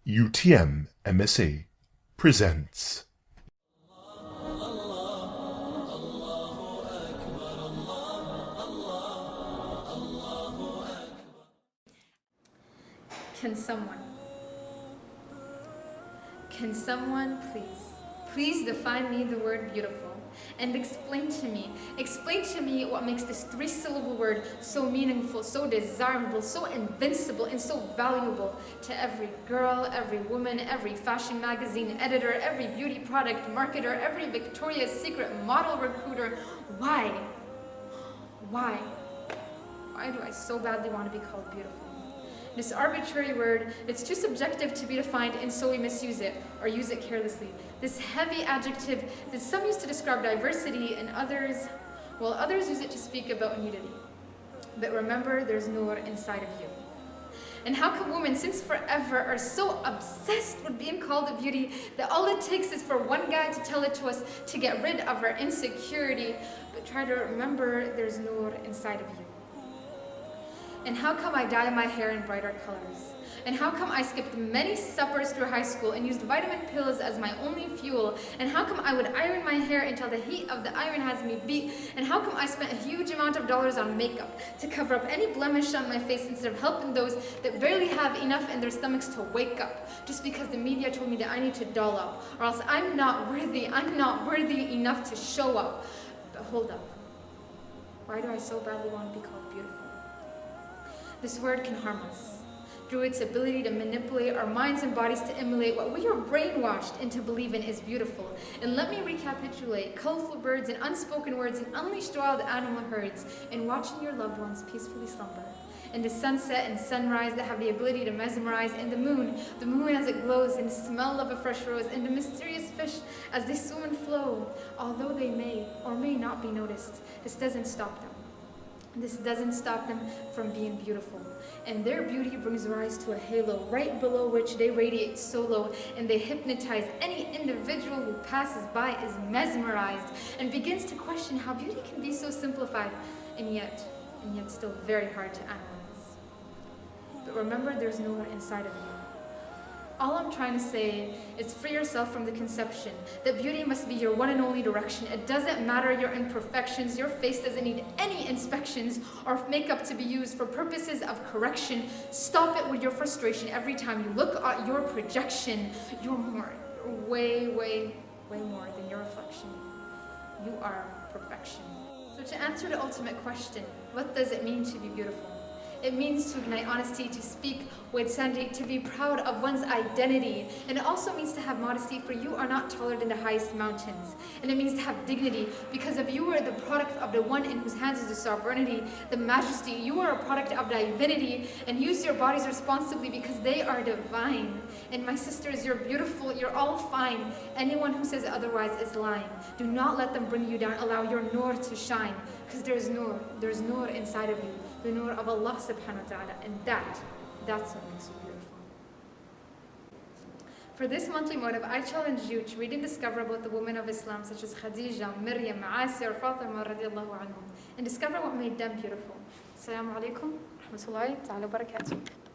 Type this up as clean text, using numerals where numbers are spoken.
UTM MSA presents. Can someone please define me the word beautiful and explain to me what makes this three-syllable word so meaningful, so desirable, so invincible, and so valuable to every girl, every woman, every fashion magazine editor, every beauty product marketer, every Victoria's Secret model recruiter. Why do I so badly want to be called beautiful? This arbitrary word, it's too subjective to be defined, and so we misuse it, or use it carelessly. This heavy adjective that some use to describe diversity, and others use it to speak about nudity. But remember, there's nur inside of you. And how come women, since forever, are so obsessed with being called a beauty that all it takes is for one guy to tell it to us to get rid of our insecurity? But try to remember, there's nur inside of you. And how come I dye my hair in brighter colors? And how come I skipped many suppers through high school and used vitamin pills as my only fuel? And how come I would iron my hair until the heat of the iron has me beat? And how come I spent a huge amount of dollars on makeup to cover up any blemish on my face instead of helping those that barely have enough in their stomachs to wake up, just because the media told me that I need to doll up, or else I'm not worthy enough to show up? But hold up. Why do I so badly want to be called beautiful? This word can harm us through its ability to manipulate our minds and bodies to emulate what we are brainwashed into believing is beautiful. And let me recapitulate: colorful birds and unspoken words and unleashed wild animal herds, and watching your loved ones peacefully slumber. And the sunset and sunrise that have the ability to mesmerize, and the moon as it glows, and the smell of a fresh rose, and the mysterious fish as they swim and flow. Although they may or may not be noticed, this doesn't stop them. This doesn't stop them from being beautiful. And their beauty brings rise to a halo right below which they radiate so low, and they hypnotize any individual who passes by, is mesmerized, and begins to question how beauty can be so simplified and yet still very hard to analyze. But remember, there's no one inside of you. All I'm trying to say is free yourself from the conception that beauty must be your one and only direction. It doesn't matter your imperfections. Your face doesn't need any inspections or makeup to be used for purposes of correction. Stop it with your frustration every time you look at your projection. You're way more than your reflection. You are perfection. So to answer the ultimate question, what does it mean to be beautiful? It means to ignite honesty, to speak with sanity, to be proud of one's identity. And it also means to have modesty, for you are not taller than the highest mountains. And it means to have dignity, because if you are the product of the one in whose hands is the sovereignty, the majesty, you are a product of divinity, and use your bodies responsibly because they are divine. And my sisters, you're beautiful, you're all fine. Anyone who says otherwise is lying. Do not let them bring you down. Allow your nur to shine, because there's nur inside of you. The nur of Allah subhanahu wa ta'ala, and that's what makes you beautiful. For this monthly motive, I challenge you to read and discover about the women of Islam such as Khadija, Maryam, Asiya, or Fatima radiallahu anhum, and discover what made them beautiful. Assalamu alaikum wa rahmatullahi ta'ala wa barakatuh.